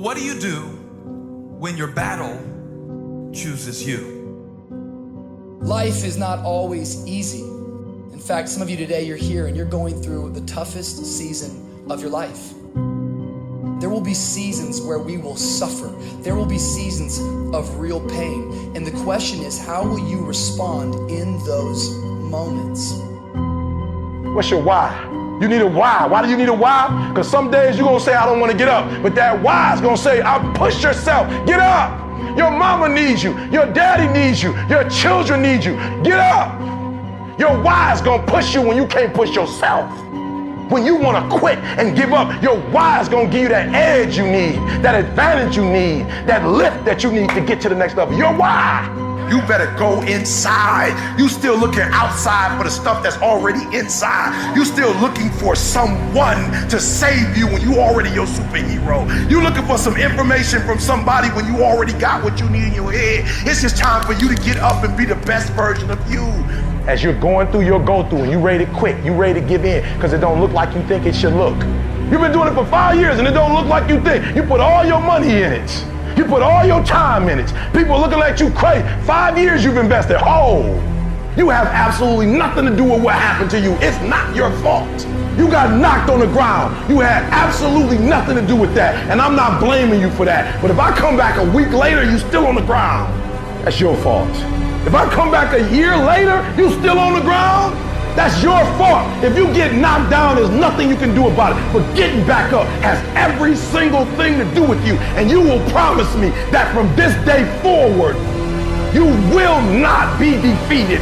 What do you do when your battle chooses you? Life is not always easy. In fact, some of you today, you're here and you're going through the toughest season of your life. There will be seasons where we will suffer. There will be seasons of real pain. And the question is, how will you respond in those moments? What's your why? You need a why. Why do you need a why? Because some days you're going to say, I don't want to get up. But that why is going to say, push yourself. Get up. Your mama needs you. Your daddy needs you. Your children need you. Get up. Your why is going to push you when you can't push yourself. When you want to quit and give up, your why is going to give you that edge you need, that advantage you need, that lift that you need to get to the next level. Your why. You better go inside. You still looking outside for the stuff that's already inside. You still looking for someone to save you when you already your superhero. You looking for some information from somebody when you already got what you need in your head. It's just time for you to get up and be the best version of you. As you're going through your go-through and you ready to quit, you ready to give in because it don't look like you think it should look. You've been doing it for 5 years and it don't look like you think. You put all your money in it. You put all your time in it. People are looking at you crazy. 5 years you've invested. Oh, you have absolutely nothing to do with what happened to you. It's not your fault. You got knocked on the ground. You had absolutely nothing to do with that. And I'm not blaming you for that. But if I come back a week later, you still on the ground. That's your fault. If I come back a year later, you still on the ground, that's your fault. If you get knocked down, there's nothing you can do about it. But getting back up has every single thing to do with you. And you will promise me that from this day forward, you will not be defeated.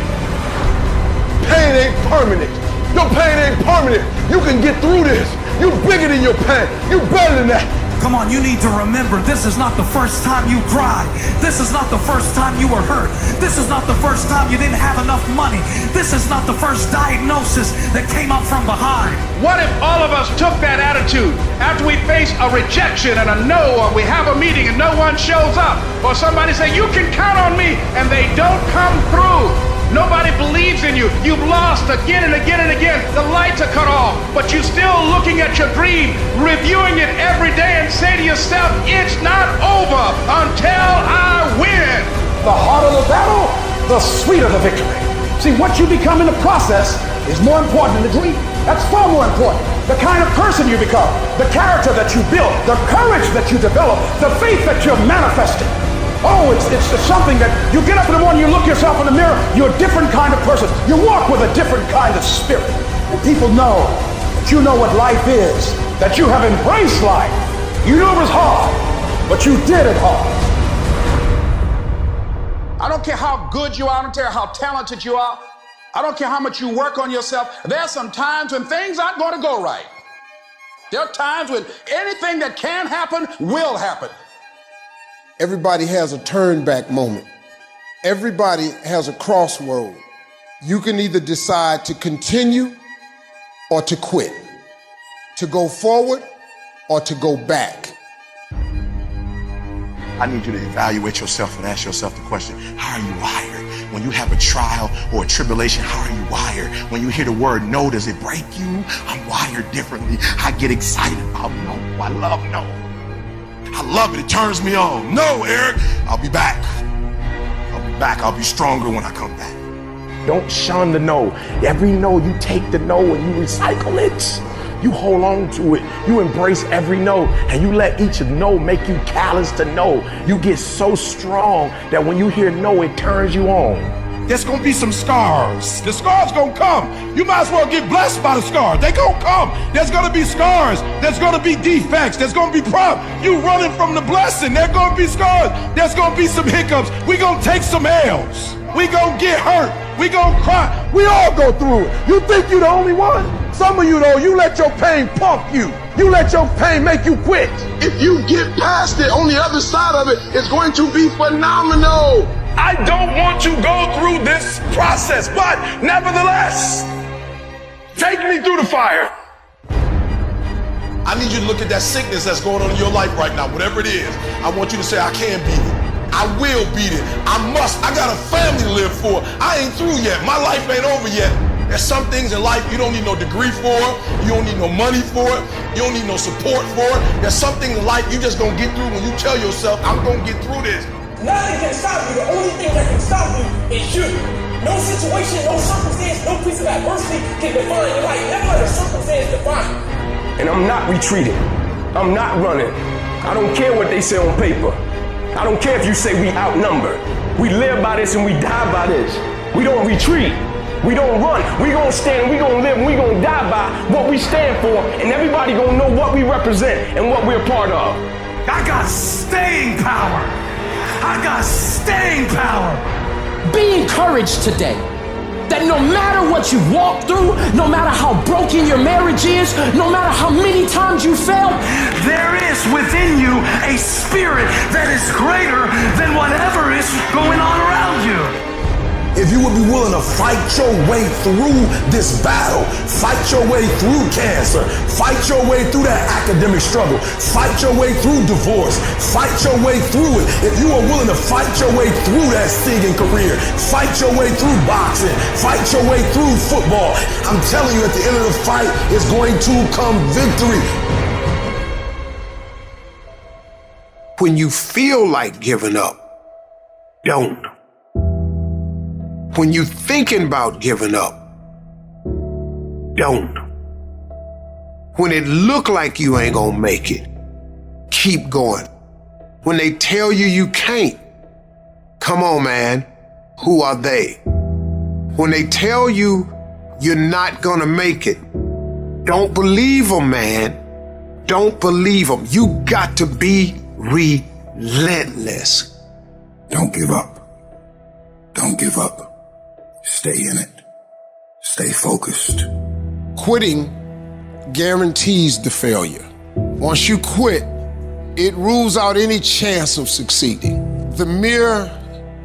Pain ain't permanent. Your pain ain't permanent. You can get through this. You bigger than your pain. You better than that. Come on, you need to remember, this is not the first time you cried. This is not the first time you were hurt. This is not the first time you didn't have enough money. This is not the first diagnosis that came up from behind. What if all of us took that attitude after we face a rejection and a no, or we have a meeting and no one shows up, or somebody say, you can count on me, and they don't come through. Nobody believes in you. You've lost again and again and again. The lights are cut off, but you're still looking at your dream, reviewing it every day and say to yourself, it's not over until I win. The harder the battle, the sweeter the victory. See, what you become in the process is more important than the dream. That's far more important. The kind of person you become, the character that you build, the courage that you develop, the faith that you're manifesting. Oh, it's something that you get up in the morning, you look yourself in the mirror, you're a different kind of person. You walk with a different kind of spirit. And people know that you know what life is, that you have embraced life. You knew it was hard, but you did it hard. I don't care how good you are, I don't care how talented you are, I don't care how much you work on yourself. There are some times when things aren't going to go right. There are times when anything that can happen will happen. Everybody has a turn back moment. Everybody has a crossroad. You can either decide to continue or to quit, to go forward or to go back. I need you to evaluate yourself and ask yourself the question, how are you wired? When you have a trial or a tribulation, how are you wired? When you hear the word no, does it break you? I'm wired differently. I get excited about no. I love no. I love it. It turns me on. No, Eric, I'll be back. I'll be back. I'll be stronger when I come back. Don't shun the no. Every no, you take the no and you recycle it. You hold on to it. You embrace every no and you let each no make you callous to no. You get so strong that when you hear no, it turns you on. There's gonna be some scars. The scars gonna come. You might as well get blessed by the scars. They gonna come. There's gonna be scars. There's gonna be defects. There's gonna be problems. You running from the blessing. There's gonna be scars. There's gonna be some hiccups. We gonna take some L's. We gonna get hurt. We gonna cry. We all go through it. You think you're the only one? Some of you though, you let your pain pump you. You let your pain make you quit. If you get past it, on the other side of it, it's going to be phenomenal. I don't want to go through this process, but nevertheless, take me through the fire. I need you to look at that sickness that's going on in your life right now, whatever it is. I want you to say, I can beat it. I will beat it. I must. I got a family to live for. I ain't through yet. My life ain't over yet. There's some things in life you don't need no degree for, you don't need no money for it, you don't need no support for it. There's some things in life you just gonna get through when you tell yourself, I'm gonna get through this. Nothing can stop you. The only thing that can stop you is you. No situation, no circumstance, no piece of adversity can define your life. Never let a circumstance define you. And I'm not retreating. I'm not running. I don't care what they say on paper. I don't care if you say we outnumbered. We live by this and we die by this. We don't retreat. We don't run. We gonna stand, we gonna live, and we gonna die by what we stand for, and everybody gonna know what we represent and what we're a part of. I got staying power. I got staying power. Be encouraged today that no matter what you walk through, no matter how broken your marriage is, no matter how many times you fail, there is within you a spirit that is greater than whatever is going on around you. If you would be willing to fight your way through this battle, fight your way through cancer, fight your way through that academic struggle, fight your way through divorce, fight your way through it. If you are willing to fight your way through that singing career, fight your way through boxing, fight your way through football, I'm telling you, at the end of the fight is going to come victory. When you feel like giving up, don't. When you're thinking about giving up, don't. When it look like you ain't gonna make it, keep going. When they tell you you can't, come on, man, who are they? When they tell you you're not gonna make it, don't believe them, man. Don't believe them. You got to be relentless. Don't give up. Don't give up. Stay in it. Stay focused. Quitting guarantees the failure. Once you quit, it rules out any chance of succeeding. The mere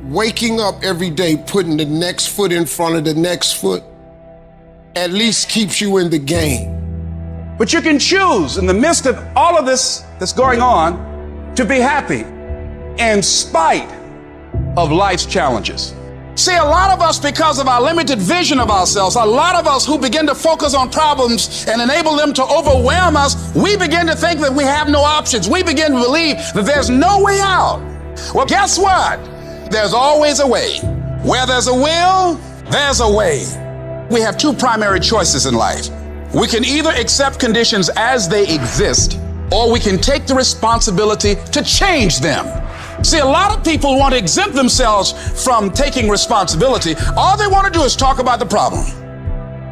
waking up every day, putting the next foot in front of the next foot, at least keeps you in the game. But you can choose in the midst of all of this that's going on to be happy in spite of life's challenges. See, a lot of us, because of our limited vision of ourselves, a lot of us who begin to focus on problems and enable them to overwhelm us, we begin to think that we have no options. We begin to believe that there's no way out. Well, guess what? There's always a way. Where there's a will, there's a way. We have two primary choices in life. We can either accept conditions as they exist, or we can take the responsibility to change them. See, a lot of people want to exempt themselves from taking responsibility. All they want to do is talk about the problem.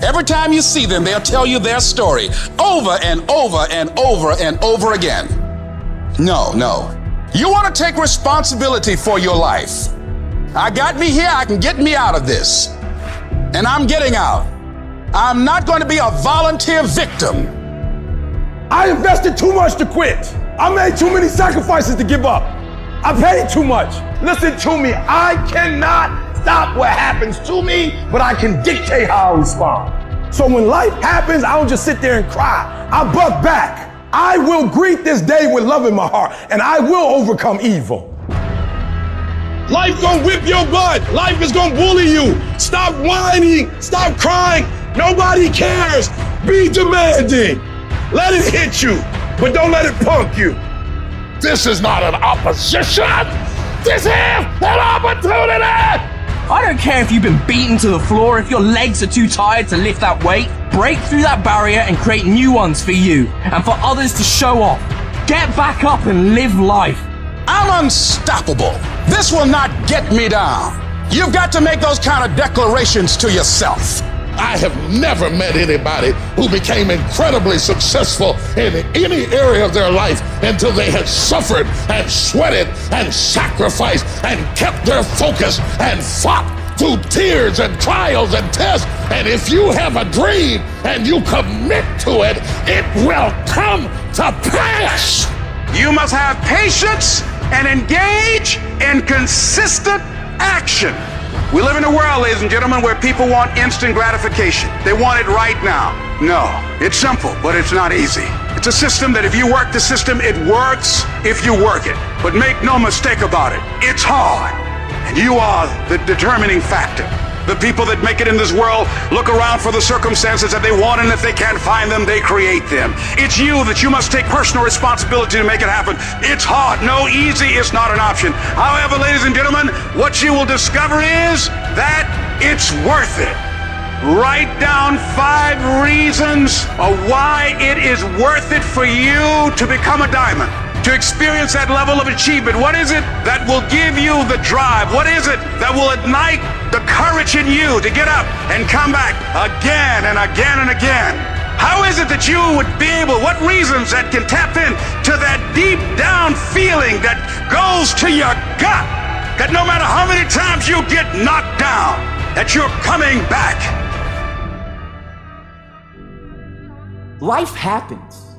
Every time you see them, they'll tell you their story over and over and over and over again. No. You want to take responsibility for your life. I got me here, I can get me out of this. And I'm getting out. I'm not going to be a volunteer victim. I invested too much to quit. I made too many sacrifices to give up. I paid too much. Listen to me. I cannot stop what happens to me, but I can dictate how I respond. So when life happens, I don't just sit there and cry. I buck back. I will greet this day with love in my heart, and I will overcome evil. Life gonna whip your butt. Life is gonna bully you. Stop whining. Stop crying. Nobody cares. Be demanding. Let it hit you, but don't let it punk you. This is not an opposition. This is an opportunity. I don't care if you've been beaten to the floor, if your legs are too tired to lift that weight. Break through that barrier and create new ones for you and for others to show off. Get back up and live life. I'm unstoppable. This will not get me down. You've got to make those kind of declarations to yourself. I have never met anybody who became incredibly successful in any area of their life until they had suffered and sweated and sacrificed and kept their focus and fought through tears and trials and tests. And if you have a dream and you commit to it, it will come to pass. You must have patience and engage in consistent action. We live in a world, ladies and gentlemen, where people want instant gratification. They want it right now. No, it's simple, but it's not easy. It's a system that if you work the system, it works if you work it. But make no mistake about it, it's hard. And you are the determining factor. The people that make it in this world look around for the circumstances that they want, and if they can't find them, they create them. It's you that you must take personal responsibility to make it happen. It's hard. No, easy is not an option. However, ladies and gentlemen, what you will discover is that it's worth it. Write down 5 reasons of why it is worth it for you to become a diamond, to experience that level of achievement. What is it that will give you the drive? What is it that will ignite the courage in you to get up and come back again and again and again? How is it that you would be able, what reasons that can tap in to that deep down feeling that goes to your gut, that no matter how many times you get knocked down, that you're coming back? Life happens.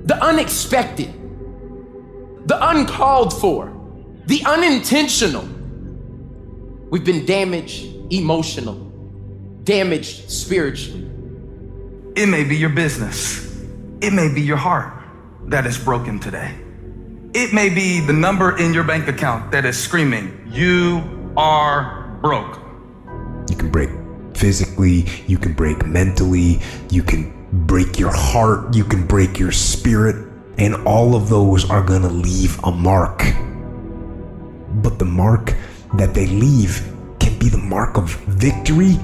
The unexpected, the uncalled for, the unintentional. We've been damaged emotionally, damaged spiritually. It may be your business. It may be your heart that is broken today. It may be the number in your bank account that is screaming, "You are broke." You can break physically, you can break mentally, you can break your heart, you can break your spirit, and all of those are gonna leave a mark. But the mark that they leave can be the mark of victory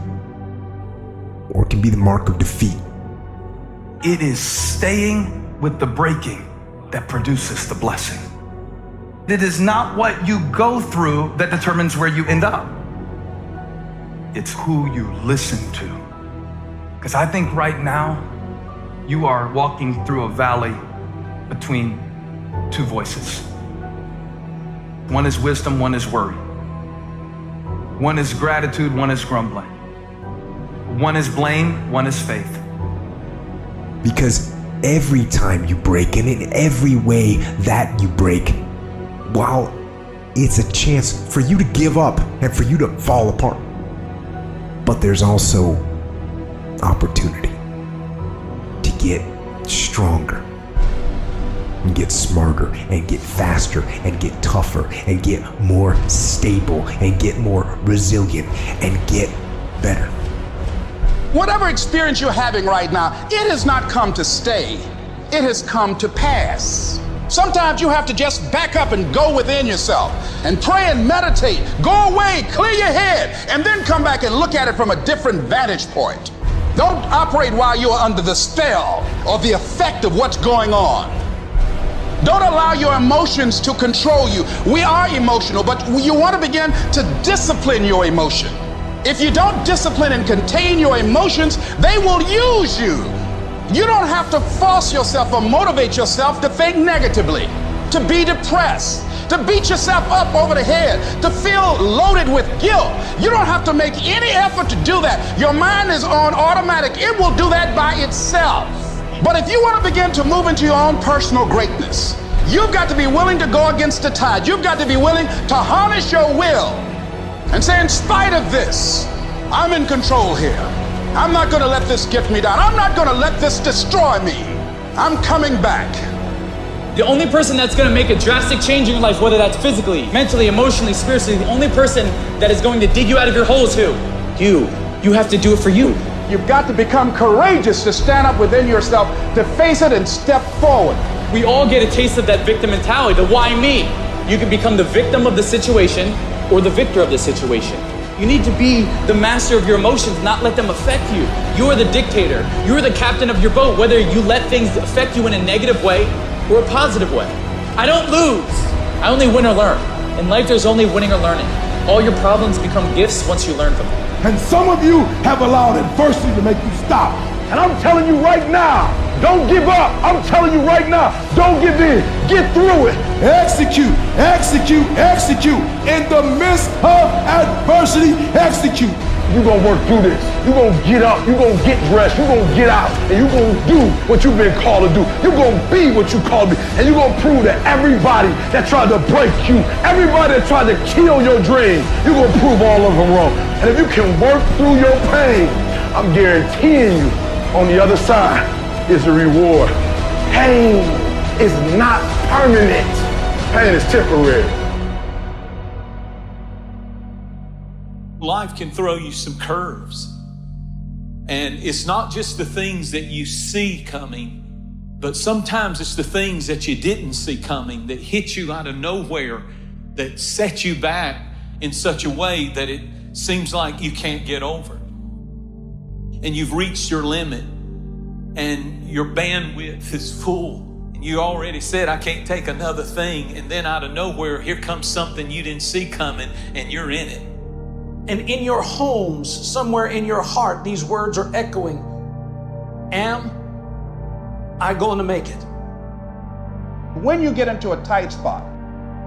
or it can be the mark of defeat. It is staying with the breaking that produces the blessing. It is not what you go through that determines where you end up. It's who you listen to. Because I think right now, you are walking through a valley between 2 voices. One is wisdom, one is worry. One is gratitude, one is grumbling. One is blame, one is faith. Because every time you break, and in every way that you break, while it's a chance for you to give up and for you to fall apart, but there's also opportunity to get stronger and get smarter and get faster and get tougher and get more stable and get more resilient and get better. Whatever experience you're having right now, it has not come to stay. It has come to pass. Sometimes you have to just back up and go within yourself and pray and meditate. Go away, clear your head, and then come back and look at it from a different vantage point. Don't operate while you're under the spell or the effect of what's going on. Don't allow your emotions to control you. We are emotional, but you want to begin to discipline your emotion. If you don't discipline and contain your emotions, they will use you. You don't have to force yourself or motivate yourself to think negatively, to be depressed, to beat yourself up over the head, to feel loaded with guilt. You don't have to make any effort to do that. Your mind is on automatic. It will do that by itself. But if you want to begin to move into your own personal greatness, you've got to be willing to go against the tide. You've got to be willing to harness your will and say, in spite of this, I'm in control here. I'm not going to let this get me down. I'm not going to let this destroy me. I'm coming back. The only person that's going to make a drastic change in your life, whether that's physically, mentally, emotionally, spiritually, the only person that is going to dig you out of your hole is who? You. You have to do it for you. You've got to become courageous to stand up within yourself, to face it and step forward. We all get a taste of that victim mentality, the why me. You can become the victim of the situation or the victor of the situation. You need to be the master of your emotions, not let them affect you. You are the dictator. You are the captain of your boat, whether you let things affect you in a negative way or a positive way. I don't lose. I only win or learn. In life, there's only winning or learning. All your problems become gifts once you learn from them. And some of you have allowed adversity to make you stop. And I'm telling you right now, don't give up. I'm telling you right now, don't give in. Get through it. Execute, execute, execute. In the midst of adversity, execute. You're going to work through this. You're going to get up. You're going to get dressed. You're going to get out. And you're going to do what you've been called to do. You're going to be what you called to be. And you're going to prove that everybody that tried to break you, everybody that tried to kill your dream, you're going to prove all of them wrong. And if you can work through your pain, I'm guaranteeing you, on the other side is a reward. Pain is not permanent. Pain is temporary. life can throw you some curves. And it's not just the things that you see coming, but sometimes it's the things that you didn't see coming that hit you out of nowhere, that set you back in such a way that it seems like you can't get over. And you've reached your limit and your bandwidth is full. And you already said, I can't take another thing. And then out of nowhere, here comes something you didn't see coming and you're in it. And in your homes, somewhere in your heart, these words are echoing. Am I going to make it? When you get into a tight spot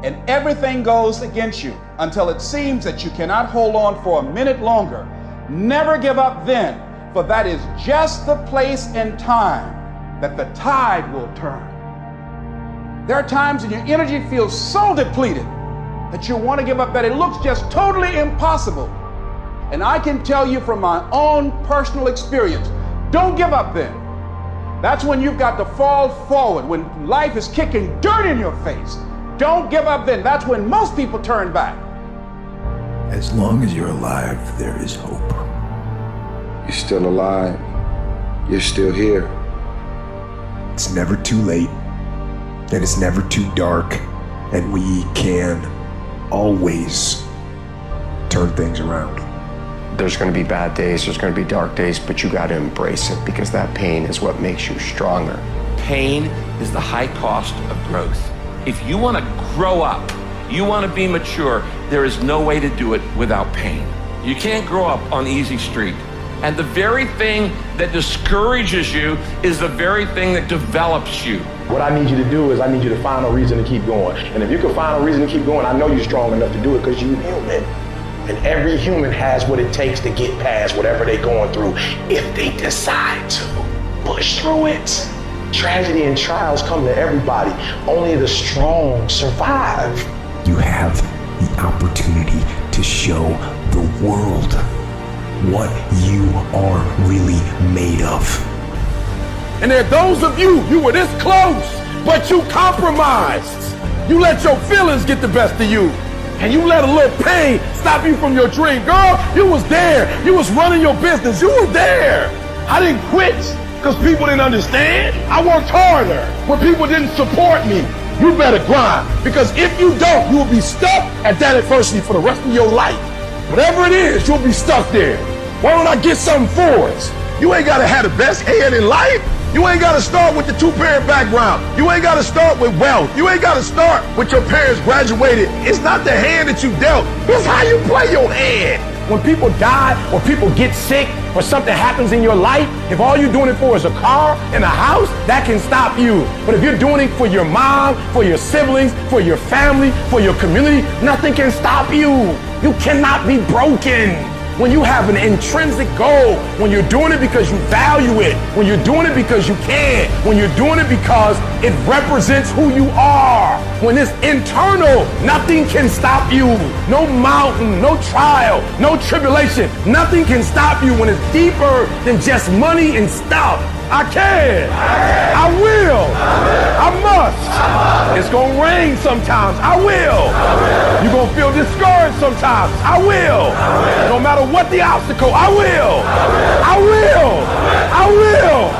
and everything goes against you until it seems that you cannot hold on for a minute longer, never give up then, for that is just the place and time that the tide will turn. There are times when your energy feels so depleted that you want to give up, that it looks just totally impossible. And I can tell you from my own personal experience, don't give up then. That's when you've got to fall forward, when life is kicking dirt in your face. Don't give up then. That's when most people turn back. As long as you're alive, there is hope. You're still alive. You're still here. It's never too late, and it's never too dark, and we can always turn things around. There's going to be bad days, there's going to be dark days, but you got to embrace it because that pain is what makes you stronger. Pain is the high cost of growth. If you want to grow up, you want to be mature, there is no way to do it without pain. You can't grow up on easy street. And the very thing that discourages you is the very thing that develops you. What I need you to do is I need you to find a reason to keep going. And if you can find a reason to keep going, I know you're strong enough to do it because you're human. And every human has what it takes to get past whatever they're going through if they decide to push through it. Tragedy and trials come to everybody. Only the strong survive. You have the opportunity to show the world what you are really made of. And there are those of you were this close, but you compromised. You let your feelings get the best of you. And you let a little pain stop you from your dream. Girl, you was there. You was running your business. You were there. I didn't quit because people didn't understand. I worked harder when people didn't support me. You better grind, because if you don't, you will be stuck at that adversity for the rest of your life. Whatever it is, you'll be stuck there. Why don't I get something for us? You ain't got to have the best head in life. You ain't got to start with the two-parent background. You ain't got to start with wealth. You ain't got to start with your parents graduated. It's not the hand that you dealt. It's how you play your hand. When people die or people get sick or something happens in your life, if all you're doing it for is a car and a house, that can stop you. But if you're doing it for your mom, for your siblings, for your family, for your community, nothing can stop you. You cannot be broken. When you have an intrinsic goal, when you're doing it because you value it, when you're doing it because you can, when you're doing it because it represents who you are, when it's internal, nothing can stop you. No mountain, no trial, no tribulation, nothing can stop you when it's deeper than just money and stuff. I can. I will. I must. It's going to rain sometimes. I will. You're going to feel discouraged sometimes. I will. No matter what the obstacle, I will. I will. I will.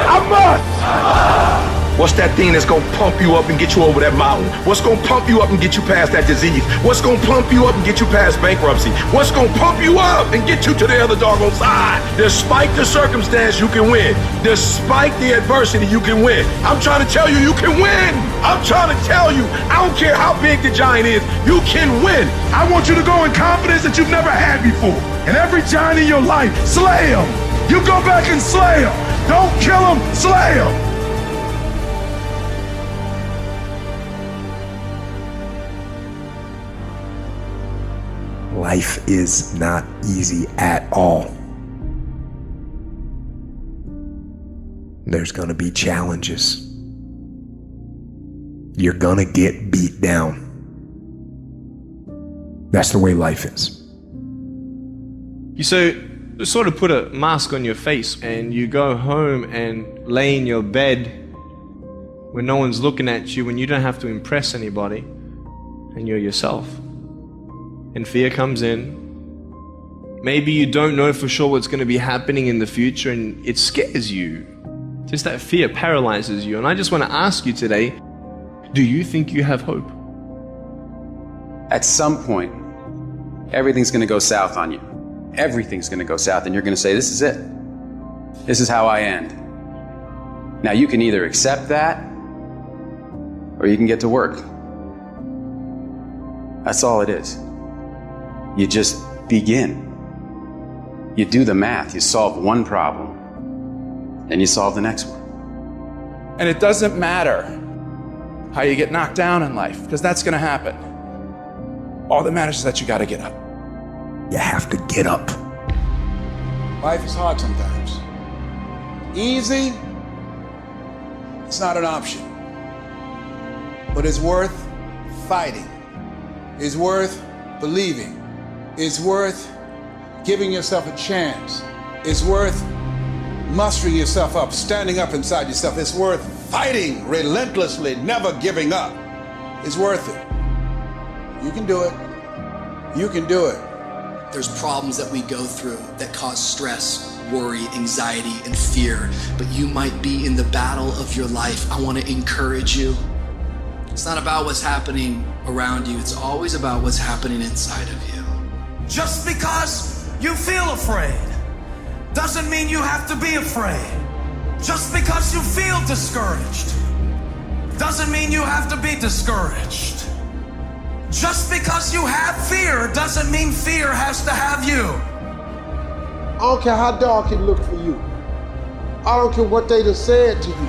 I must. What's that thing that's gonna pump you up and get you over that mountain? What's gonna pump you up and get you past that disease? What's gonna pump you up and get you past bankruptcy? What's gonna pump you up and get you to the other doggone side? Despite the circumstance, you can win. Despite the adversity, you can win. I'm trying to tell you, you can win. I'm trying to tell you, I don't care how big the giant is, you can win. I want you to go in confidence that you've never had before. And every giant in your life, slay him. You go back and slay him. Don't kill him, slay him. Life is not easy at all. There's gonna be challenges. You're gonna get beat down. That's the way life is. You sort of put a mask on your face and you go home and lay in your bed when no one's looking at you, when you don't have to impress anybody, and you're yourself. And fear comes in, Maybe you don't know for sure what's going to be happening in the future and it scares you. Just that fear paralyzes you. And I just want to ask you today, do you think you have hope? At some point, everything's going to go south on you. Everything's going to go south and you're going to say, this is it. This is how I end. Now you can either accept that or you can get to work. That's all it is. You just begin. You do the math, you solve one problem, then you solve the next one. And it doesn't matter how you get knocked down in life, because that's gonna happen. All that matters is that you gotta get up. You have to get up. Life is hard sometimes. Easy, it's not an option. But it's worth fighting. It's worth believing. It's worth giving yourself a chance. It's worth mustering yourself up, standing up inside yourself. It's worth fighting relentlessly, never giving up. It's worth it. You can do it. You can do it. There's problems that we go through that cause stress, worry, anxiety, and fear, but you might be in the battle of your life. I want to encourage you. It's not about what's happening around you. It's always about what's happening inside of you. Just because you feel afraid doesn't mean you have to be afraid. Just because you feel discouraged doesn't mean you have to be discouraged. Just because you have fear doesn't mean fear has to have you. I don't care how dark it look for you. I don't care what they just said to you.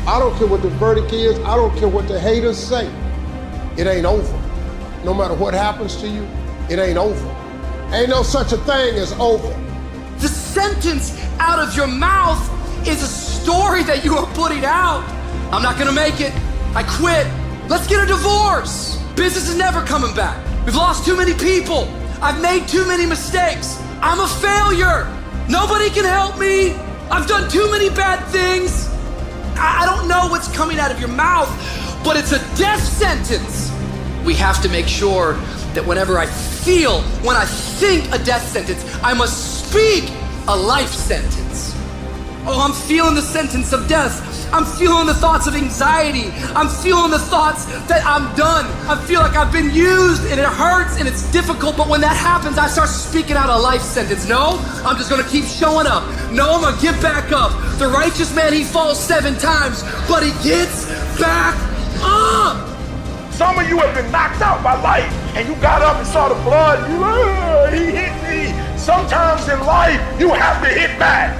I don't care what the verdict is. I don't care what the haters say. It ain't over. No matter what happens to you, it ain't over. Ain't no such a thing as over. The sentence out of your mouth is a story that you are putting out. I'm not gonna make it. I quit. Let's get a divorce. Business is never coming back. We've lost too many people. I've made too many mistakes. I'm a failure. Nobody can help me. I've done too many bad things. I don't know what's coming out of your mouth, but it's a death sentence. We have to make sure that whenever I think a death sentence, I must speak a life sentence. Oh, I'm feeling the sentence of death. I'm feeling the thoughts of anxiety. I'm feeling the thoughts that I'm done. I feel like I've been used and it hurts and it's difficult, but when that happens, I start speaking out a life sentence. No, I'm just gonna keep showing up. No, I'm gonna get back up. The righteous man, he falls 7 times, but he gets back up. Some of you have been knocked out by life and you got up and saw the blood. He hit me. Sometimes in life, you have to hit back.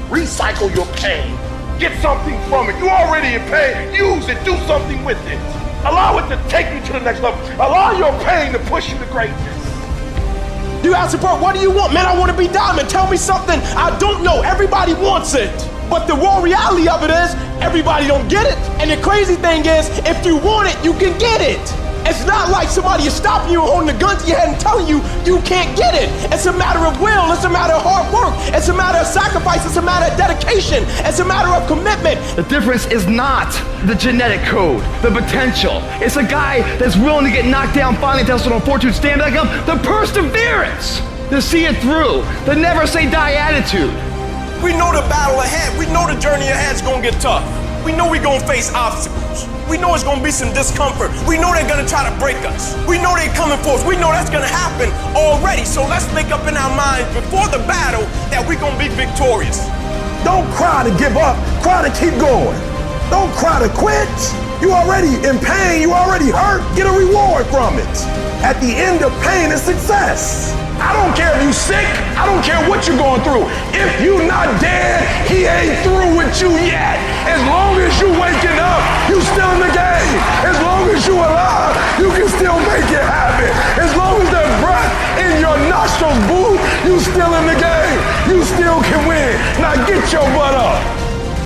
Recycle your pain. Get something from it. You already in pain. Use it. Do something with it. Allow it to take you to the next level. Allow your pain to push you to greatness. You ask, bro, what do you want? Man, I want to be diamond. Tell me something I don't know. Everybody wants it. But the raw reality of it is, everybody don't get it. And the crazy thing is, if you want it, you can get it. It's not like somebody is stopping you and holding a gun to your head and telling you you can't get it. It's a matter of will. It's a matter of hard work. It's a matter of sacrifice. It's a matter of dedication. It's a matter of commitment. The difference is not the genetic code, the potential. It's a guy that's willing to get knocked down, finally tested on fortune, stand back up, the perseverance to see it through, the never say die attitude. We know the battle ahead. We know the journey ahead is gonna get tough. We know we're gonna face obstacles. We know it's gonna be some discomfort. We know they're gonna try to break us. We know they're coming for us. We know that's gonna happen already. So let's make up in our minds before the battle that we're gonna be victorious. Don't cry to give up. Cry to keep going. Don't cry to quit. You already in pain. You already hurt. Get a reward from it. At the end of pain is success. I don't care if you sick. I don't care what you're going through. If you not dead, he ain't through with you yet. As long as you waking up, you still in the game. As long as you alive, you can still make it happen. As long as there's breath in your nostrils, boo, you still in the game. You still can win. Now get your butt up.